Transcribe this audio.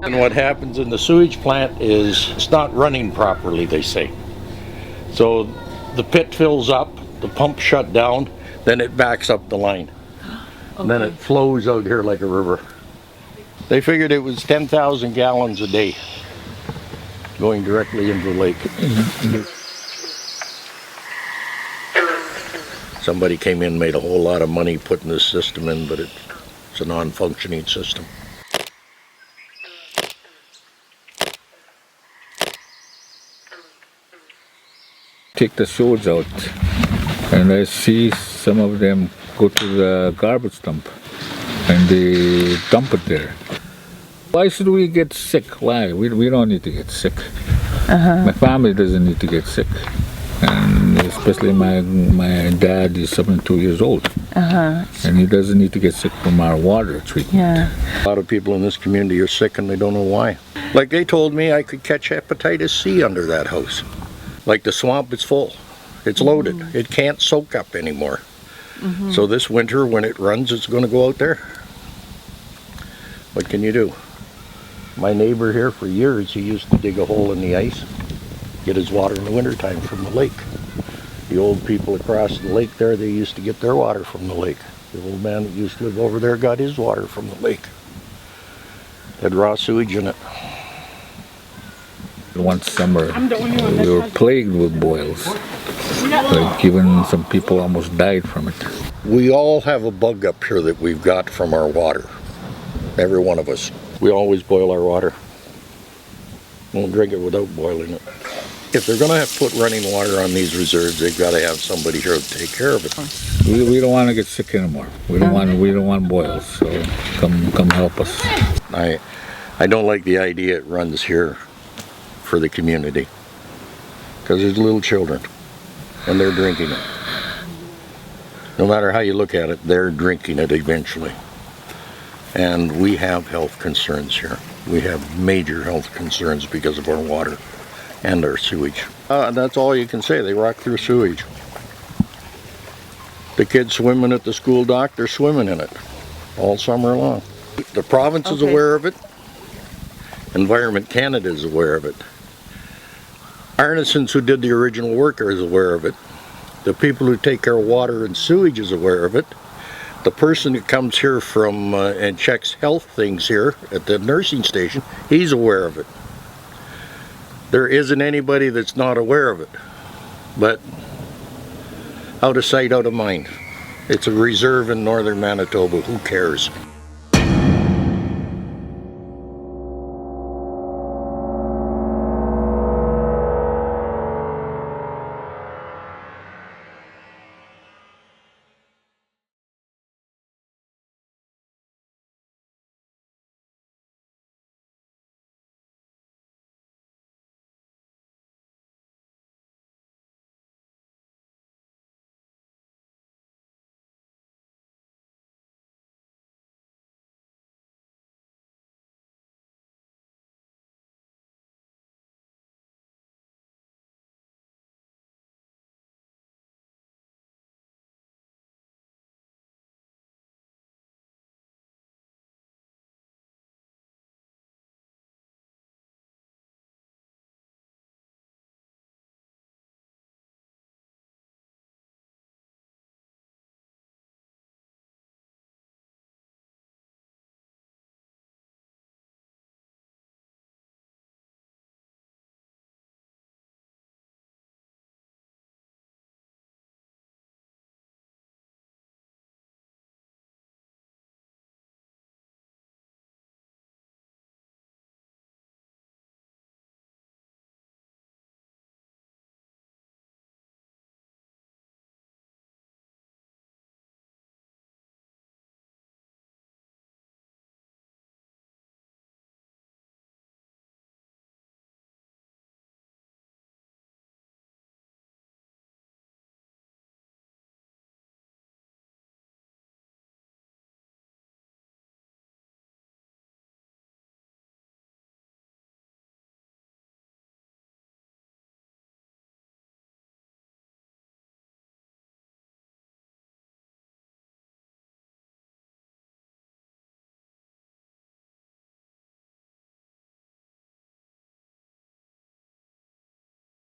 And what happens in the sewage plant is it's not running properly, they say. So the pit fills up, the pump shut down, then it backs up the line. Okay. And then it flows out here like a river. They figured it was 10,000 gallons a day going directly into the lake. Somebody came in, made a whole lot of money putting this system in, but it's a non-functioning system. Take the sewage out, and I see some of them go to the garbage dump and they dump it there. Why should we get sick? Why? We don't need to get sick. My family doesn't need to get sick, and especially my dad is 72 years old, and he doesn't need to get sick from our water treatment. Yeah. A lot of people in this community are sick and they don't know why. Like they told me I could catch hepatitis C under that house. Like the swamp is full, it's loaded, it can't soak up anymore. So this winter when it runs, it's going to go out there. What can you do? My neighbor here for years, he used to dig a hole in the ice, get his water in the wintertime from the lake. The old people across the lake there, they used to get their water from the lake. The old man that used to live over there got his water from the lake. Had raw sewage in it. One summer, we were plagued with boils. Like even some people almost died from it. We all have a bug up here that we've got from our water. Every one of us. We always boil our water. Won't drink it without boiling it. If they're going to have to put running water on these reserves, they've got to have somebody here to take care of it. We don't want to get sick anymore. We don't want boils. So come help us. I don't like the idea it runs here for the community, because there's little children and they're drinking it. No matter how you look at it, they're drinking it eventually. And we have health concerns here. We have major health concerns because of our water and our sewage. That's all you can say. They rock through sewage. The kids swimming at the school dock, they're swimming in it all summer long. The province is aware of it. Environment Canada is aware of it. Artisans who did the original work is aware of it. The people who take our water and sewage is aware of it. The person who comes here from and checks health things here at the nursing station, he's aware of it. There isn't anybody that's not aware of it. But out of sight, out of mind. It's a reserve in northern Manitoba. Who cares?